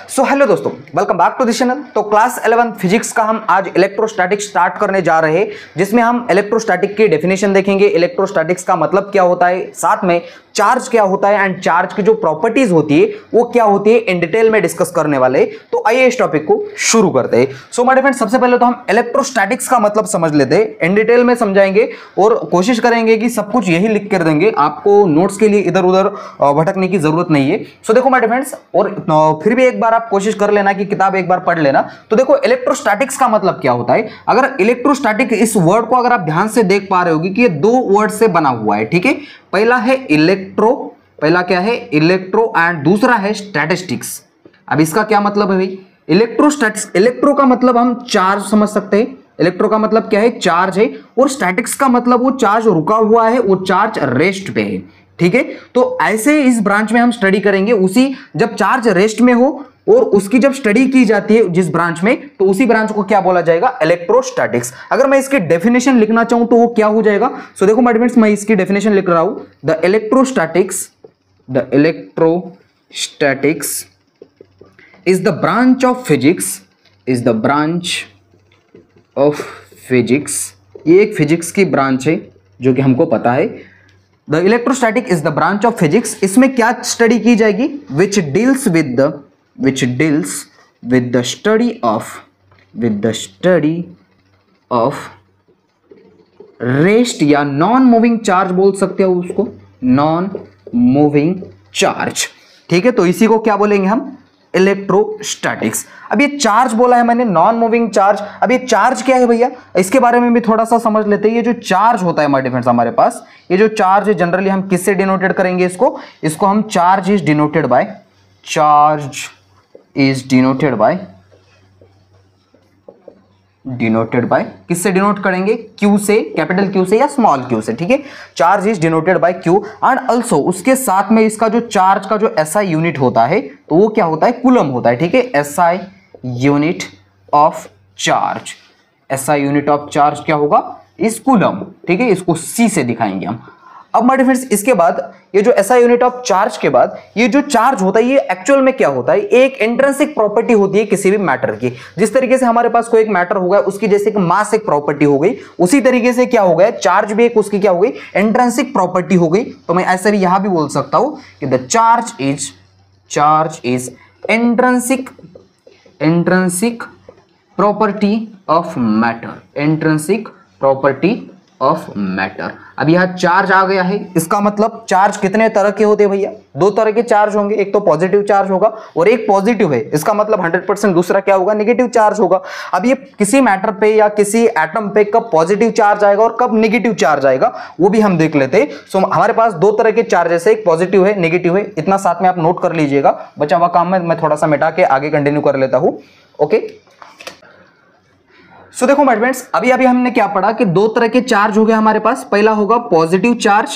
सो hello दोस्तों, welcome back to the channel. तो class 11 physics का हम आज इलेक्ट्रोस्टैटिक्स स्टार्ट करने जा रहे हैं, जिसमें हम इलेक्ट्रोस्टैटिक की डेफिनेशन देखेंगे, इलेक्ट्रोस्टैटिक्स का मतलब क्या होता है, साथ में चार्ज क्या होता है एंड चार्ज की जो प्रॉपर्टीज होती है वो क्या होती है, इन डिटेल में डिस्कस करने वाले। तो आइए इस टॉपिक को शुरू करते हैं। सो माय डियर फ्रेंड्स, सबसे पहले तो हम इलेक्ट्रोस्टैटिक्स का मतलब समझ लेते हैं, इन डिटेल में समझाएंगे और कोशिश करेंगे कि सब कुछ यही लिख कर देंगे, आपको नोट्स के लिए इधर उधर भटकने की जरूरत नहीं है। सो देखो माय डियर फ्रेंड्स, और फिर भी एक बार आप कोशिश कर लेना कि किताब एक बार पढ़ लेना। तो देखो इलेक्ट्रोस्टैटिक्स का मतलब क्या होता है। अगर इलेक्ट्रोस्टैटिक इस वर्ड को अगर आप ध्यान से देख पा रहे होगी कि ये दो वर्ड से बना हुआ है, ठीक है। पहला है इलेक्ट्रो, पहला क्या है इलेक्ट्रो, एंड दूसरा है स्टैटिस्टिक्स। अब इसका क्या मतलब है भाई, इलेक्ट्रोस्टैटिक्स, इलेक्ट्रो का मतलब हम चार्ज समझ सकते हैं, इलेक्ट्रो का मतलब क्या है चार्ज है, और स्टैटिक्स का मतलब वो चार्ज रुका हुआ है, वो चार्ज रेस्ट पे है, ठीक है। तो ऐसे इस ब्रांच में हम स्टडी करेंगे, उसी जब चार्ज रेस्ट में हो और उसकी जब स्टडी की जाती है जिस ब्रांच में, तो उसी ब्रांच को क्या बोला जाएगा, इलेक्ट्रोस्टैटिक्स। अगर मैं इसकी डेफिनेशन लिखना चाहूं तो वो क्या हो जाएगा। सो देखो माय फ्रेंड्स, मैं इसकी डेफिनेशन लिख रहा हूं, the electrostatics is the branch of physics, is the branch of physics. ये एक फिजिक्स की ब्रांच है जो कि हमको पता है। The electrostatic is the branch of physics. इसमें क्या स्टडी की जाएगी, which deals with the study of rest, या नॉन मूविंग चार्ज बोल सकते हो उसको, नॉन मूविंग चार्ज, ठीक है। तो इसी को क्या बोलेंगे हम, इलेक्ट्रोस्टैटिक्स। अब ये चार्ज बोला है मैंने, नॉन मूविंग चार्ज। अब ये चार्ज क्या है भैया, इसके बारे में भी थोड़ा सा समझ लेते हैं। ये जो चार्ज होता है माय डियर फ्रेंड्स हमारे पास, ये जो चार्ज है जनरली हम किससे डिनोटेड करेंगे इसको हम चार्ज इज डिनोटेड बाय किससे डिनोट करेंगे, क्यू से, कैपिटल क्यू से या स्मॉल क्यू से, ठीक है। Charge is denoted by Q, and also उसके साथ में इसका जो चार्ज का जो एसआई यूनिट होता है, तो वो क्या होता है, कूलम होता है, ठीक है। SI unit of charge, SI unit of charge क्या होगा, इस कूलम, ठीक है। इसको सी से दिखाएंगे हम। अब माय डियर फ्रेंड्स, इसके बाद ये जो एसआई यूनिट ऑफ चार्ज के बाद ये जो चार्ज होता है, ये एक्चुअल में क्या होता है, एक इंट्रिंसिक प्रॉपर्टी होती है किसी भी मैटर की। जिस तरीके से हमारे पास कोई एक मैटर होगा, उसकी जैसे कि मास एक प्रॉपर्टी हो गई, उसी तरीके से क्या हो गया, चार्ज भी एक उसकी क्या हो गई, इंट्रिंसिक प्रॉपर्टी हो गई। तो मैं ऐसे भी यहां भी बोल सकता हूं कि the charge is intrinsic property of matter, अब यह चार्ज आ गया है। इसका मतलब चार्ज कितने तरह के होते हैं भैया, दो तरह के चार्ज होंगे, एक तो पॉजिटिव चार्ज होगा और एक पॉजिटिव है। इसका मतलब 100%, दूसरा क्या होगा, नेगेटिव चार्ज होगा। अब ये किसी मैटर पे या किसी एटम पे कब पॉजिटिव चार्ज आएगा और कब नेगेटिव चार्ज आएगा, वो भी हम देख लेते हैं। सो हमारे पास दो तरह के चार्जेस है, एक पॉजिटिव है, नेगेटिव है। इतना साथ में आप नोट कर लीजिएगा, बचा हुआ काम में मैं थोड़ा सा मिटा के आगे कंटिन्यू कर लेता हूं, ओके। सो देखो माय फ्रेंड्स, अभी हमने क्या पढ़ा कि दो तरह के चार्ज हो गए हमारे पास। पहला होगा पॉजिटिव चार्ज,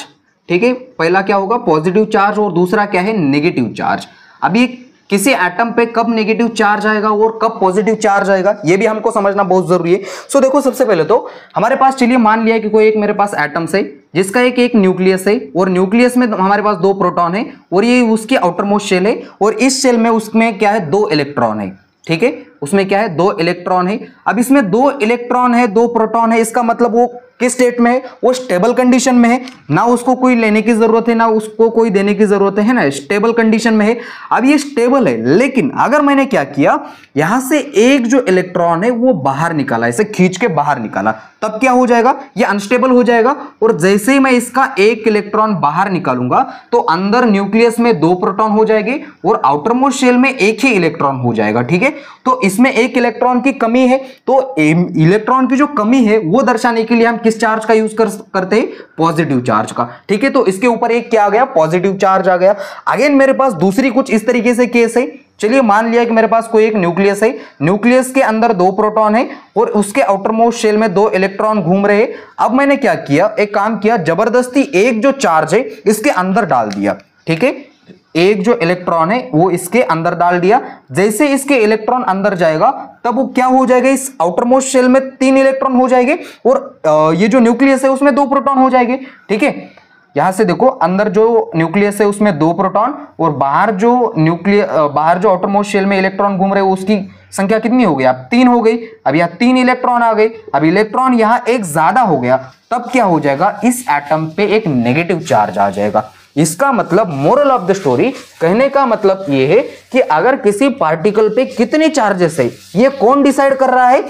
ठीक है, पहला क्या होगा, पॉजिटिव चार्ज, और दूसरा क्या है, नेगेटिव चार्ज। अभी किसी एटम पे कब नेगेटिव चार्ज आएगा और कब पॉजिटिव चार्ज आएगा, ये भी हमको समझना बहुत जरूरी है। सो देखो सबसे पहले तो हमारे पास, चलिए मान लिया कि कोई एक मेरे पास एटम्स है जिसका एक न्यूक्लियस है, और न्यूक्लियस में हमारे पास दो प्रोटॉन है, और ये उसकी आउटर मोस्ट शेल है, और इस शेल में उसमें क्या है, दो इलेक्ट्रॉन है, ठीक है। उसमें क्या है, दो इलेक्ट्रॉन है। अब इसमें दो इलेक्ट्रॉन है, दो प्रोटॉन है, इसका मतलब वो किस स्टेट में है, वो स्टेबल कंडीशन में है, ना उसको कोई लेने की जरूरत है ना उसको कोई देने की जरूरत है ना, स्टेबल कंडीशन में है। अब ये स्टेबल है, लेकिन अगर मैंने क्या किया, यहां से एक जो इलेक्ट्रॉन है वो बाहर निकाला, इसे खींच के बाहर निकाला, तब क्या हो जाएगा, ये अनस्टेबल हो जाएगा। और जैसे ही मैं इसका एक इलेक्ट्रॉन बाहर निकालूंगा तो अंदर न्यूक्लियस में दो प्रोटॉन हो जाएंगे और आउटर मोस्ट शेल में एक ही इलेक्ट्रॉन हो जाएगा, ठीक है। तो इसमें एक इलेक्ट्रॉन की कमी है, तो इलेक्ट्रॉन की जो कमी है वो दर्शाने के लिए हम किस चार्ज का यूज करते हैं, पॉजिटिव चार्ज का, ठीक है। तो इसके ऊपर एक क्या आ गया, पॉजिटिव चार्ज आ गया। अगेन मेरे पास दूसरी कुछ इस तरीके से केस है। चलिए मान लिया कि मेरे पास कोई एक न्यूक्लियस है, न्यूक्लियस के अंदर दो प्रोटॉन है और उसके आउटर मोस्ट शेल में दो इलेक्ट्रॉन घूम रहे हैं। अब मैंने क्या किया, एक काम किया, जबरदस्ती एक जो चार्ज है इसके अंदर डाल दिया, ठीक है। एक जो इलेक्ट्रॉन है वो इसके अंदर डाल दिया। जैसे इसके इलेक्ट्रॉन अंदर जाएगा तब वो क्या हो जाएगा, इस आउटर मोस्ट शेल में तीन इलेक्ट्रॉन हो जाएंगे और ये जो न्यूक्लियस है उसमें दो प्रोटॉन हो जाएंगे, ठीक है। यहां से देखो अंदर जो न्यूक्लियस है उसमें 2 प्रोटॉन और बाहर जो आउटरमोस्ट शेल में इलेक्ट्रॉन घूम रहे हैं उसकी संख्या कितनी हो गई? अब 3 हो गई। अब यहाँ 3 इलेक्ट्रॉन आ गए। अब इलेक्ट्रॉन यहाँ एक ज्यादा हो गया, तब क्या हो जाएगा? इस एटम पे एक नेगेटिव चार्ज आ जाएगा। इसका मतलब मोरल ऑफ द स्टोरी, कहने का मतलब ये है कि अगर किसी पार्टिकल पे कितने चार्जेस है ये कौन डिसाइड कर रहा है?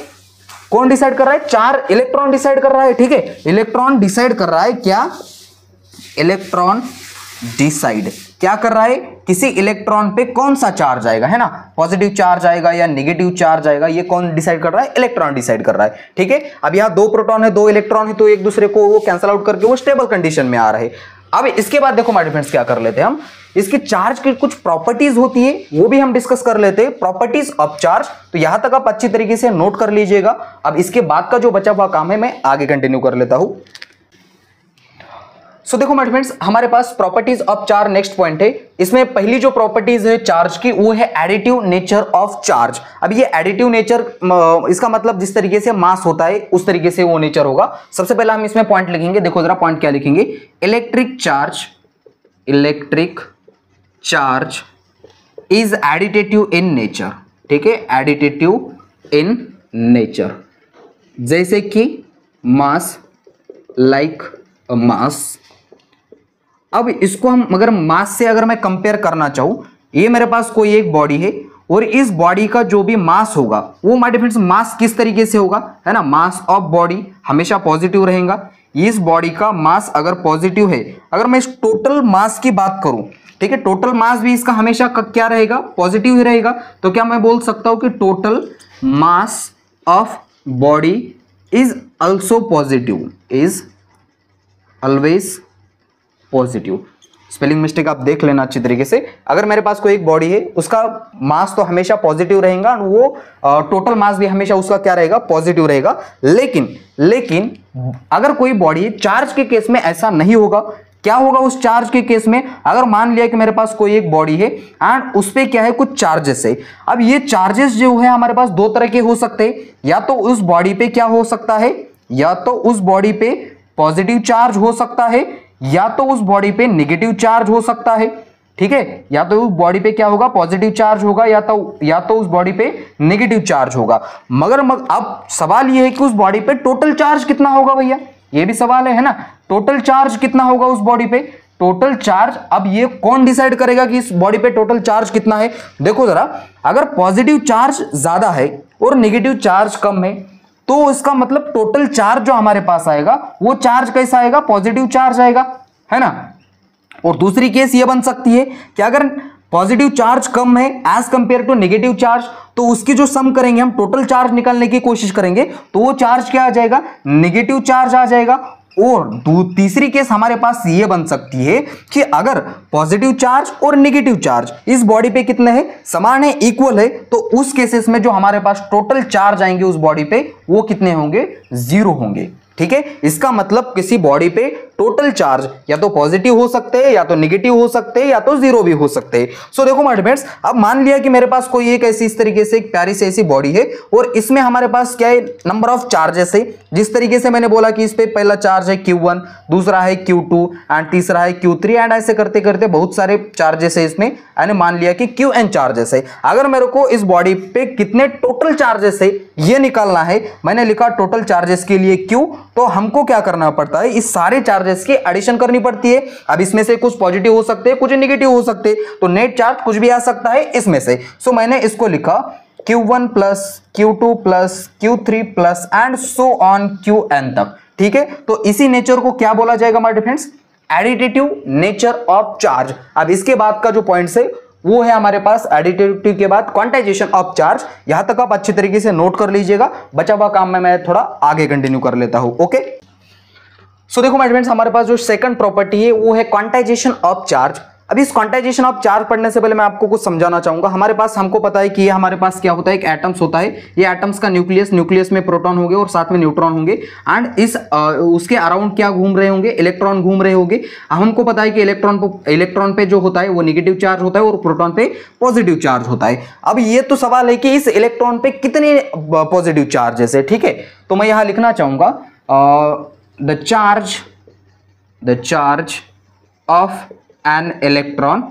कौन डिसाइड कर रहा है? 4 इलेक्ट्रॉन डिसाइड कर रहा है। ठीक है, इलेक्ट्रॉन डिसाइड कर रहा है। क्या? इलेक्ट्रॉन डिसाइड क्या कर रहा है? किसी इलेक्ट्रॉन पे कौन सा चार्ज आएगा, है ना? पॉजिटिव चार्ज आएगा या नेगेटिव चार्ज आएगा, ये कौन डिसाइड कर रहा है? इलेक्ट्रॉन डिसाइड कर रहा है। ठीक है, अब यहाँ 2 प्रोटॉन है 2 इलेक्ट्रॉन है, तो एक दूसरे को वो कैंसिल आउट करके वो स्टेबल कंडीशन में आ रहे हैं। अब इसके बाद देखो माय फ्रेंड्स क्या कर लेते हैं हम, इसकी चार्ज की कुछ प्रॉपर्टीज होती है वो भी हम डिस्कस कर लेते हैं, प्रॉपर्टीज ऑफ चार्ज। तो यहां तक आप अच्छी तरीके से नोट कर लीजिएगा। अब इसके बाद का जो बचा हुआ काम है मैं आगे कंटिन्यू कर लेता हूं। सो देखो माय फ्रेंड्स, हमारे पास properties of charge next point है। इसमें पहली जो प्रॉपर्टीज है चार्ज की वो है एडिटिव नेचर ऑफ चार्ज। अब ये एडिटिव नेचर, इसका मतलब जिस तरीके से मास होता है उस तरीके से वो नेचर होगा। सबसे पहला हम इसमें पॉइंट लिखेंगे, देखो जरा पॉइंट क्या लिखेंगे? Electric charge is additive in nature. ठीक है, एडिटिव इन नेचर, जैसे कि मास, लाइक मास। अब इसको हम अगर मास से अगर मैं कंपेयर करना चाहूं, ये मेरे पास कोई एक बॉडी है और इस बॉडी का जो भी मास होगा वो माय फ्रेंड्स मास किस तरीके से होगा, है ना? मास ऑफ बॉडी हमेशा पॉजिटिव रहेगा। इस बॉडी का मास अगर पॉजिटिव है, अगर मैं इस टोटल मास की बात करूं, ठीक है, टोटल मास भी इसका हमेशा क्या रहेगा? पॉजिटिव ही रहेगा। तो क्या मैं बोल सकता हूं कि total mass of body is also positive, is always positive. Spelling mistake आप देख लेना अच्छी तरीके से। अगर मेरे पास कोई एक बॉडी है उसका मास तो हमेशा पॉजिटिव रहेगा, वो टोटल मास भी हमेशा उसका क्या रहेगा? पॉजिटिव रहेगा। लेकिन अगर कोई बॉडी, चार्ज के केस में ऐसा नहीं होगा। क्या होगा उस चार्ज के केस में? अगर मान लिया कि मेरे पास कोई एक बॉडी है एंड उस पे क्या है? कुछ चार्जेस है। अब ये चार्जेस जो है हमारे पास 2 तरह के हो सकते हैं। या तो उस बॉडी पे क्या हो सकता है? या तो उस बॉडी पे पॉजिटिव चार्ज हो सकता है या तो उस बॉडी पे नेगेटिव चार्ज हो सकता है। ठीक है, या तो उस बॉडी पे क्या होगा? पॉजिटिव चार्ज होगा या तो उस बॉडी पे नेगेटिव चार्ज होगा। मगर अब सवाल ये है कि उस बॉडी पे टोटल चार्ज कितना होगा भैया? ये भी सवाल है ना? टोटल चार्ज कितना होगा उस बॉडी पे? टोटल चार्ज, अब ये कौन डिसाइड करेगा कि इस बॉडी पे टोटल चार्ज कितना है? देखो जरा, अगर पॉजिटिव चार्ज ज्यादा है और नेगेटिव चार्ज कम है तो इसका मतलब टोटल चार्ज जो हमारे पास आएगा वो चार्ज कैसा आएगा? पॉजिटिव चार्ज आएगा, है ना? और दूसरी केस ये बन सकती है कि अगर पॉजिटिव चार्ज कम है as compare to negative charge, तो उसकी जो सम करेंगे हम, टोटल चार्ज निकालने की कोशिश करेंगे, तो वो चार्ज क्या आ जाएगा? नेगेटिव चार्ज आ जाएगा। और तीसरी केस हमारे पास ये बन सकती है कि अगर पॉजिटिव चार्ज और नेगेटिव चार्ज इस बॉडी पे कितने हैं? समान है, इक्वल है, तो उस केसेस में जो हमारे पास टोटल चार्ज आएंगे उस बॉडी पे वो कितने होंगे? 0 होंगे। ठीक है, इसका मतलब किसी बॉडी पे टोटल चार्ज या तो पॉजिटिव हो सकते हैं या तो नेगेटिव हो सकते हैं या तो 0 भी हो सकते हैं। सो देखो माय फ्रेंड्स, अब मान लिया कि मेरे पास कोई एक ऐसी इस तरीके से एक प्यारी सी ऐसी बॉडी है और इसमें हमारे पास क्या है? नंबर ऑफ चार्जेस है। जिस तरीके से मैंने बोला कि इस पे पहला चार्ज है Q1, दूसरा है Q2 एंड तीसरा है Q3 एंड ऐसे करते करते बहुत सारे चार्जेस है इसमें। मैंने मान लिया कि Qn चार्जेस है। अगर मेरे को इस बॉडी पे कितने टोटल चार्जेस है ये निकालना है, मैंने लिखा टोटल चार्जेस के लिए Q, तो हमको क्या करना पड़ता है? इस सारे चार्जेस की एडिशन करनी पड़ती है। अब इसमें से कुछ पॉजिटिव हो सकते हैं, कुछ नेगेटिव हो सकते हैं, तो नेट चार्ज कुछ भी आ सकता है इसमें से। सो मैंने इसको लिखा Q1 plus Q2 plus Q3 plus and so on Qn तक। ठीक है, तो इसी नेचर को क्या बोला जाएगा my friends? Additive nature of charge. अब इसके बाद का जो पॉइंट्स है वो है हमारे पास एडिटिविटी के बाद क्वांटाइजेशन ऑफ चार्ज। यहां तक आप अच्छी तरीके से नोट कर लीजिएगा, बचा हुआ काम में मैं थोड़ा आगे कंटिन्यू कर लेता हूं। ओके, सो देखो माय फ्रेंड्स, हमारे पास जो सेकंड प्रॉपर्टी है वो है क्वांटाइजेशन ऑफ चार्ज। अब इस क्वांटाइजेशन ऑफ चार्ज पढ़ने से पहले मैं आपको कुछ समझाना चाहूंगा। हमारे पास, हमको पता है कि ये हमारे पास क्या होता है? एक एटम्स होता है। ये एटम्स का न्यूक्लियस में प्रोटॉन होंगे और साथ में न्यूट्रॉन होंगे एंड उसके अराउंड क्या घूम रहे होंगे? इलेक्ट्रॉन घूम रहे होंगे। हमको पता है कि इलेक्ट्रॉन पे जो होता है वो नेगेटिव चार्ज होता है और प्रोटॉन पे पॉजिटिव चार्ज होता है। अब ये तो सवाल है कि इस इलेक्ट्रॉन पे कितने पॉजिटिव चार्जेस है। ठीक है, तो मैं यहां लिखना चाहूंगा the charge of an electron,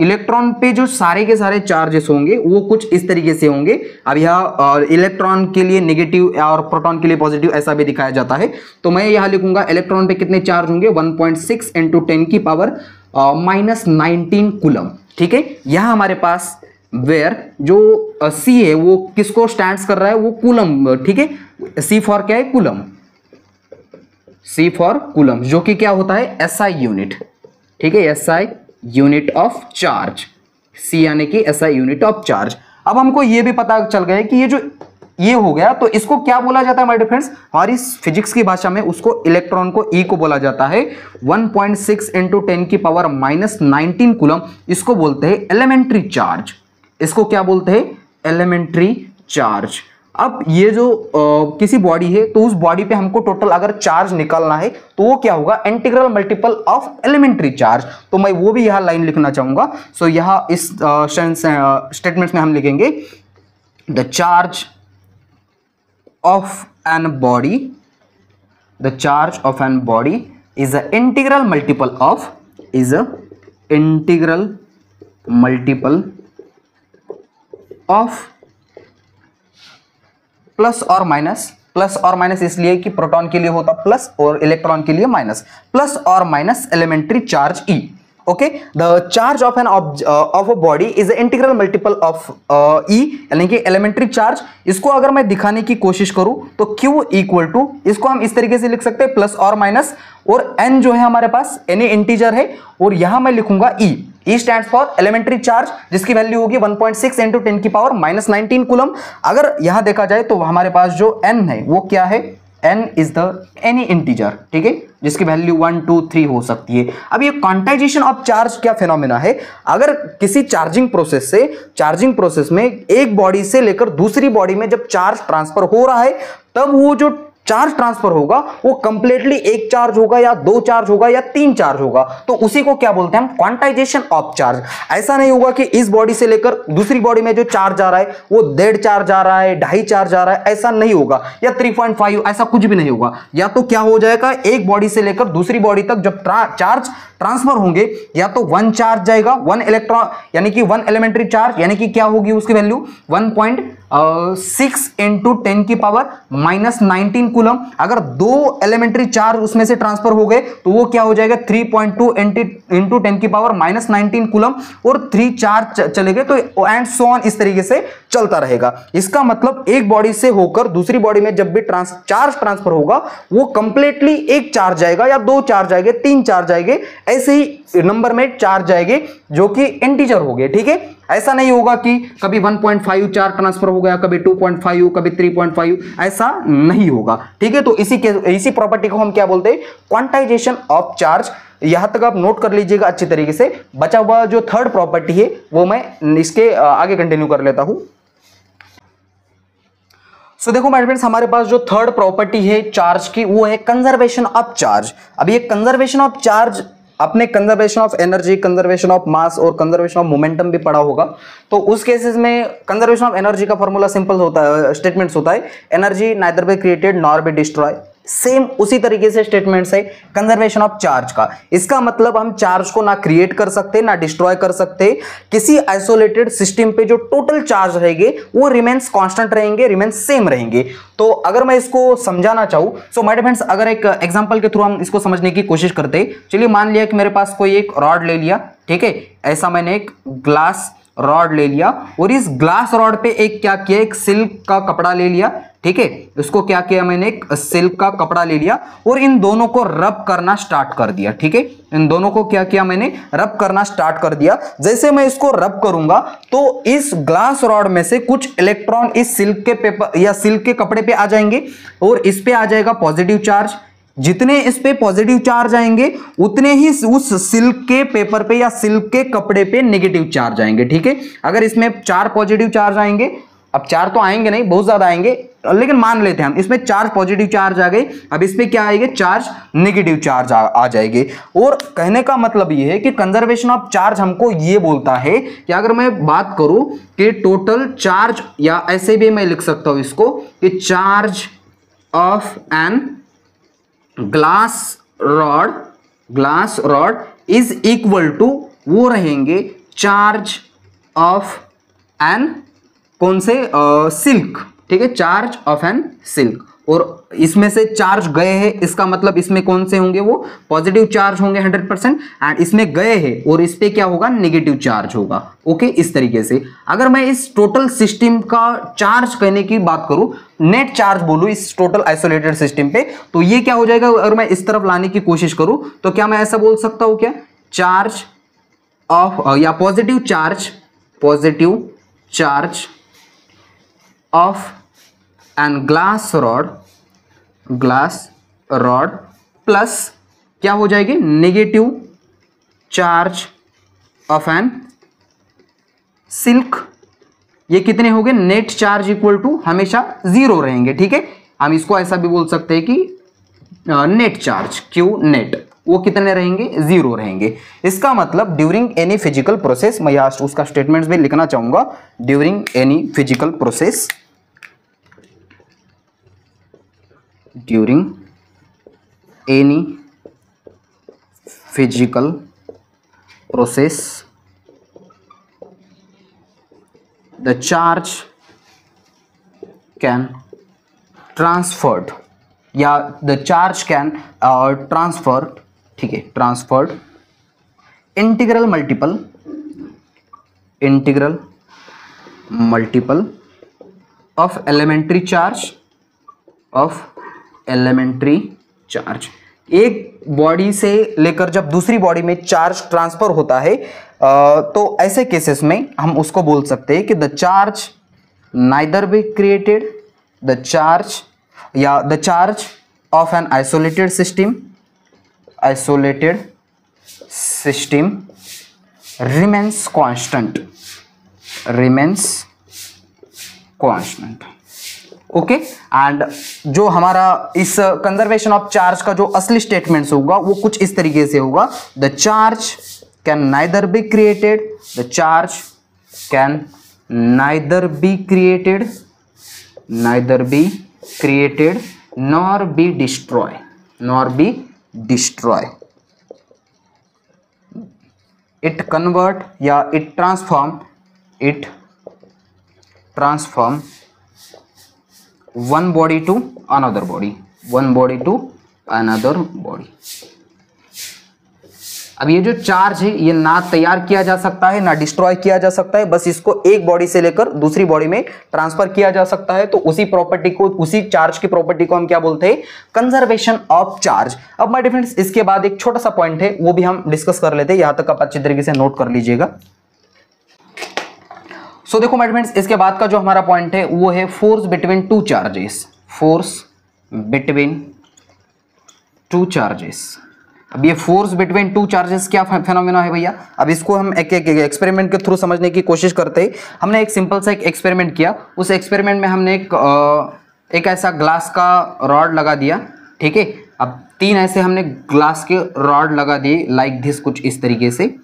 electron पे जो सारे के सारे चार्जेस होंगे वो कुछ इस तरीके से होंगे। अब यह इलेक्ट्रॉन के लिए नेगेटिव और प्रोटॉन के लिए पॉजिटिव ऐसा भी दिखाया जाता है। तो मैं यहां लिखूंगा इलेक्ट्रॉन पे कितने चार्ज होंगे, 1.6 इंटू 10 की पावर -19 कूलम। ठीक है, यहां हमारे पास वेयर जो सी है वो किसको स्टैंड्स कर रहा है, वो कूलम। ठीक है, सी फॉर क्या है, कूलम, सी फॉर कूलम, जो कि क्या होता है, एसआई यूनिट। ठीक है, एसआई यूनिट ऑफ चार्ज, सी यानी कि एसआई यूनिट ऑफ चार्ज। अब हमको ये भी पता चल गया कि ये हो गया, तो इसको क्या बोला जाता है माय डियर फ्रेंड्स, हमारी फिजिक्स की भाषा में उसको इलेक्ट्रॉन को ई को बोला जाता है। 1.6 इंटू 10 की पावर -19 कूलम, इसको बोलते हैं एलिमेंट्री चार्ज। इसको क्या बोलते हैं, एलिमेंट्री चार्ज। अब ये जो किसी बॉडी है तो उस बॉडी पे हमको टोटल अगर चार्ज निकालना है तो वो क्या होगा, integral multiple of elementary charge. तो मैं वो भी यहां लाइन लिखना चाहूंगा। सो यहां इस स्टेटमेंट्स में हम लिखेंगे the charge of an body, the charge of an body is a integral multiple of, is a integral multiple of plus और माइनस इसलिए कि प्रोटॉन के लिए होता प्लस और इलेक्ट्रॉन के लिए माइनस, प्लस और minus elementary charge e. Okay, the charge of an of a body is integral multiple of e, यानी कि एलिमेंट्री चार्ज। इसको अगर मैं दिखाने की कोशिश करूं तो Q इक्वल टू, इसको हम इस तरीके से लिख सकते हैं प्लस और माइनस, और n जो है हमारे पास n इंटीजर है, और यहां मैं लिखूंगा E। E stands for elementary charge, जिसकी वैल्यू होगी 1.6 इंटू 10 की पावर -19 कूलम। अगर यहां देखा जाए तो हमारे पास जो n है वो क्या है, n is the any integer. ठीक है, जिसकी वैल्यू 1, 2, 3 हो सकती है। अब ये क्वांटाइजेशन ऑफ चार्ज क्या फिनोमेना है, अगर किसी चार्जिंग प्रोसेस में एक बॉडी से लेकर दूसरी बॉडी में जब चार्ज ट्रांसफर हो रहा है, तब वो जो चार्ज ट्रांसफर होगा वो कंप्लीटली एक चार्ज होगा या दो चार्ज होगा या तीन चार्ज होगा, तो उसी को क्या बोलते हैं हम, क्वांटाइजेशन ऑफ चार्ज। ऐसा नहीं होगा कि इस बॉडी से लेकर दूसरी बॉडी में जो चार्ज आ रहा है वो 1.5 चार्ज आ रहा है, 2.5 चार्ज आ रहा है, ऐसा नहीं होगा, या 3.5, ऐसा कुछ भी नहीं होगा। या तो क्या हो जाएगा, एक बॉडी से लेकर दूसरी बॉडी तक जब चार्ज ट्रांसफर होंगे, या तो 1 चार्ज जाएगा, 1 इलेक्ट्रॉन यानी कि 1 एलिमेंट्री चार्ज, यानी कि क्या होगी उसकी वैल्यू 1.6 इंटू 10 की पावर -19 कूलम। अगर 2 एलिमेंट्री चार्ज उसमें से ट्रांसफर हो गए तो वो क्या हो जाएगा, 3.2 इंटू 10 की पावर -19 कूलम, और 3 चार्ज चले गए, तो एंड सो ऑन इस तरीके से चलता रहेगा। इसका मतलब एक बॉडी से होकर दूसरी बॉडी में जब भी चार्ज ट्रांसफर होगा वो कंप्लीटली एक चार्ज जाएगा, या 2 चार्ज आएंगे, 3 चार्ज आएंगे, ऐसे ही नंबर में चार्ज आएंगे जो कि इंटीजर हो गए। ठीक है, ऐसा नहीं होगा कि कभी 1.5 चार्ज ट्रांसफर हो गया, कभी 2.5, कभी 3.5, ऐसा नहीं होगा। ठीक है, तो इसी प्रॉपर्टी को हम क्या बोलते हैं, क्वांटाइजेशन ऑफ चार्ज। यहां तक आप नोट कर लीजिएगा अच्छी तरीके से। बचा हुआ जो थर्ड प्रॉपर्टी है वो मैं इसके आगे कंटिन्यू कर लेता हूं। सो देखो माय फ्रेंड्स, हमारे पास जो थर्ड प्रॉपर्टी है चार्ज की वो है कंजर्वेशन ऑफ चार्ज। अब ये कंजर्वेशन ऑफ चार्ज आपने conservation of energy, conservation of mass और कंजर्वेशन ऑफ मोमेंटम भी पढ़ा होगा। तो उस केसेस में कंजर्वेशन ऑफ एनर्जी का फॉर्मूला सिंपल होता है, स्टेटमेंट्स होता है, energy neither be created nor be destroy. Same उसी तरीके से स्टेटमेंट्स है कंजर्वेशन ऑफ चार्ज का। इसका मतलब हम चार्ज को ना क्रिएट कर सकते ना डिस्ट्रॉय कर सकते। किसी आइसोलेटेड सिस्टम पे जो टोटल चार्ज रहेंगे वो रिमेन्स कांस्टेंट रहेंगे, रिमेन्स सेम रहेंगे। तो अगर मैं इसको समझाना चाहूं, सो माय डियर फ्रेंड्स, अगर एक एग्जांपल के थ्रू हम इसको समझने की कोशिश करते। चलिए मान लिया कि मेरे पास कोई एक रॉड ले लिया, ठीक है, ऐसा मैंने एक ग्लास रॉड ले लिया, और इस ग्लास रॉड पे एक क्या किया, एक सिल्क का कपड़ा ले लिया। ठीक है, इसको क्या किया मैंने, एक सिल्क का कपड़ा ले लिया और इन दोनों को रब करना स्टार्ट कर दिया। ठीक है, इन दोनों को क्या किया मैंने, रब करना स्टार्ट कर दिया। जैसे मैं इसको रब करूंगा तो इस ग्लास रॉड में से कुछ इलेक्ट्रॉन इस सिल्क के पेपर या सिल्क के कपड़े पे आ जाएंगे, और इस पे आ जाएगा पॉजिटिव चार्ज। जितने इस पे पॉजिटिव चार्ज आएंगे उतने ही उस सिल्क के पेपर पे या सिल्क के कपड़े पे नेगेटिव चार्ज आएंगे। ठीक है, अगर इसमें 4 पॉजिटिव चार्ज आएंगे, अब 4 तो आएंगे नहीं, बहुत ज्यादा आएंगे, लेकिन मान लेते हैं हम इसमें 4 पॉजिटिव चार्ज आ गए। अब इसमें क्या आएंगे, 4 नेगेटिव चार्ज आ जाएंगे। और कहने का मतलब ये है कि कंजर्वेशन ऑफ चार्ज हमको ये बोलता है कि अगर मैं बात करूं कि टोटल चार्ज, या ऐसे भी मैं लिख सकता हूं इसको कि charge of an glass rod glass rod is equal to, वो रहेंगे चार्ज ऑफ एन, कौन से, सिल्क, ठीक है, चार्ज ऑफ एन सिल्क। और इसमें से चार्ज गए हैं, इसका मतलब इसमें कौन से होंगे, वो पॉजिटिव चार्ज होंगे 100%, एंड इसमें गए हैं और इस पे क्या होगा, नेगेटिव चार्ज होगा। ओके, इस तरीके से अगर मैं इस टोटल सिस्टम का चार्ज कहने की बात करूं, नेट चार्ज बोलूं इस टोटल आइसोलेटेड सिस्टम पे, तो ये क्या हो जाएगा, अगर मैं इस तरफ लाने की कोशिश करूं तो क्या मैं ऐसा बोल सकता हूं, क्या चार्ज ऑफ या positive charge of an glass rod plus क्या हो जाएगी, negative charge of an silk. ये कितने हो गए, नेट चार्ज इक्वल टू हमेशा 0 रहेंगे, ठीक है। हम इसको ऐसा भी बोल सकते हैं कि नेट चार्ज, क्यू नेट, वो कितने रहेंगे, 0 रहेंगे। इसका मतलब ड्यूरिंग एनी फिजिकल प्रोसेस, मैं यहाँ उसका स्टेटमेंट्स भी लिखना चाहूंगा, during any physical process, during any physical process the charge can transferred, या द चार्ज कैन ट्रांसफर्ड, ठीक है, transferred integral multiple of elementary charge. एक बॉडी से लेकर जब दूसरी बॉडी में चार्ज ट्रांसफर होता है तो ऐसे केसेस में हम उसको बोल सकते हैं कि the charge neither be created, the charge of an isolated system remains constant. Okay, and जो हमारा इस कंजर्वेशन ऑफ चार्ज का जो असली स्टेटमेंट्स होगा वो कुछ इस तरीके से होगा, the charge can neither be created nor be destroy. It convert या it transform one body to another body। अब ये जो चार्ज है ये ना तैयार किया जा सकता है ना डिस्ट्रॉय किया जा सकता है, बस इसको एक बॉडी से लेकर दूसरी बॉडी में ट्रांसफर किया जा सकता है। तो उसी प्रॉपर्टी को, उसी चार्ज की प्रॉपर्टी को हम क्या बोलते हैं, कंजर्वेशन ऑफ चार्ज। अब माय डियर फ्रेंड्स, इसके बाद एक छोटा सा पॉइंट है वो भी हम डिस्कस कर लेते हैं, यहां तक आप अच्छी तरीके से नोट कर लीजिएगा। सो देखो माय फ्रेंड्स, इसके बाद का जो हमारा पॉइंट है वो है फोर्स बिटवीन टू चार्जेस। अब ये फोर्स बिटवीन टू चार्जेस क्या फेनोमेना है भैया, अब इसको हम एक एक्सपेरिमेंट के थ्रू समझने की कोशिश करते हैं। हमने एक सिंपल सा एक एक्सपेरिमेंट किया, उस एक्सपेरिमेंट में हमने एक ऐसा ग्लास का रॉड लगा दिया, ठीक है। अब 3 ऐसे हमने ग्लास के रॉड लगा दिए लाइक दिस, कुछ इस तरीके से।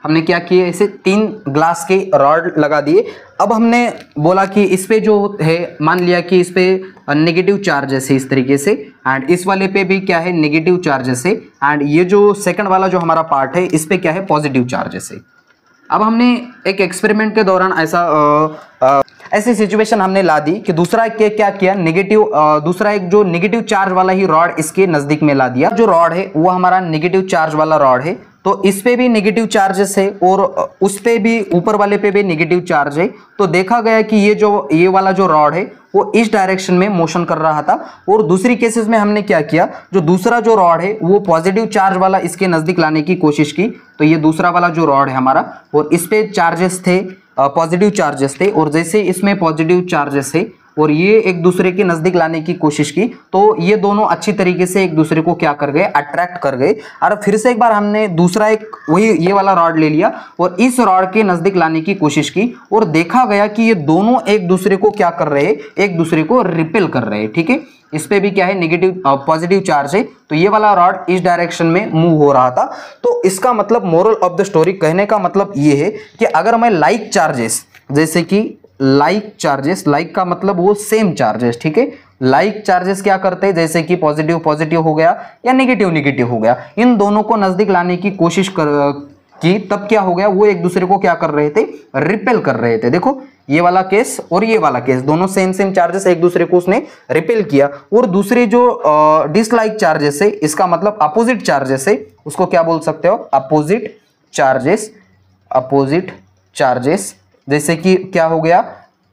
हमने क्या किया, इसे 3 ग्लास के रॉड लगा दिए। अब हमने बोला कि इस पे जो है, मान लिया कि इस पे नेगेटिव चार्जेस है इस तरीके से, एंड इस वाले पे भी क्या है, नेगेटिव चार्जेस है, एंड ये जो सेकंड वाला जो हमारा पार्ट है इस पे क्या है, पॉजिटिव चार्जेस है। अब हमने एक एक्सपेरिमेंट के दौरान ऐसी सिचुएशन हमने ला दी कि दूसरा क्या किया, दूसरा एक जो नेगेटिव चार्ज वाला ही रॉड इसके नजदीक में ला दिया। जो रॉड है वो हमारा नेगेटिव चार्ज वाला रॉड है, तो इस पे भी नेगेटिव चार्जेस है और उस पे भी, ऊपर वाले पे भी नेगेटिव चार्ज है। तो देखा गया कि ये वाला जो रॉड है वो इस डायरेक्शन में मोशन कर रहा था, और दूसरी केसेस में हमने क्या किया, जो दूसरा जो रॉड है वो पॉजिटिव चार्ज वाला इसके नजदीक लाने की कोशिश की। तो ये दूसरा वाला जो रॉड है हमारा, और इस पे चार्जेस थे, पॉजिटिव चार्जेस थे, और जैसे इसमें पॉजिटिव चार्जेस है और ये एक दूसरे के नजदीक लाने की कोशिश की, तो ये दोनों अच्छी तरीके से एक दूसरे को क्या कर गए, अट्रैक्ट कर गए। और फिर से एक बार हमने दूसरा एक वही ये वाला रॉड ले लिया और इस रॉड के नजदीक लाने की कोशिश की, और देखा गया कि ये दोनों एक दूसरे को क्या कर रहे हैं, एक दूसरे को रिपेल कर रहे हैं, ठीक है। इस पे भी क्या है, नेगेटिव पॉजिटिव चार्ज है, तो ये वाला रॉड इस डायरेक्शन में मूव हो रहा था। तो इसका मतलब मोरल ऑफ द स्टोरी कहने का मतलब ये है कि अगर मैं लाइक चार्जेस, जैसे कि लाइक चार्जेस, लाइक का मतलब वो सेम चार्जेस, ठीक है, लाइक चार्जेस क्या करते हैं, जैसे कि पॉजिटिव पॉजिटिव हो गया या नेगेटिव नेगेटिव हो गया, इन दोनों को नजदीक लाने की कोशिश की, तब क्या हो गया, वो एक दूसरे को क्या कर रहे थे, रिपेल कर रहे थे। देखो ये वाला केस और ये वाला केस, दोनों सेम सेम चार्जेस, एक दूसरे को उसने रिपेल किया। और दूसरे जो डिसलाइक चार्जेस है, इसका मतलब अपोजिट चार्जेस है, उसको क्या बोल सकते हो, अपोजिट चार्जेस, अपोजिट चार्जेस। जैसे कि क्या हो गया,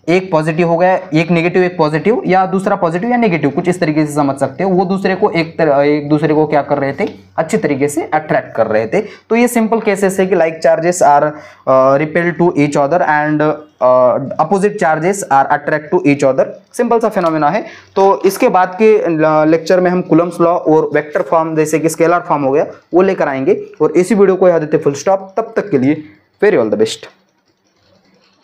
एक पॉजिटिव हो गया, एक नेगेटिव एक पॉजिटिव, या दूसरा पॉजिटिव या नेगेटिव, कुछ इस तरीके से समझ सकते हो। वो दूसरे को एक दूसरे को क्या कर रहे थे, अच्छी तरीके से अट्रैक्ट कर रहे थे। तो ये सिंपल केसेस है कि like charges are repel to each other and opposite charges are attract to each other. Simple सा फिनोमेना है। तो इसके बाद के लेक्चर में हम कूलम्स लॉ और वेक्टर फॉर्म, जैसे कि स्केलर फॉर्म हो गया, वो लेकर आएंगे। और इसी वीडियो को यहाँ देते फुल स्टॉप। तब तक के लिए वेरी ऑल द बेस्ट।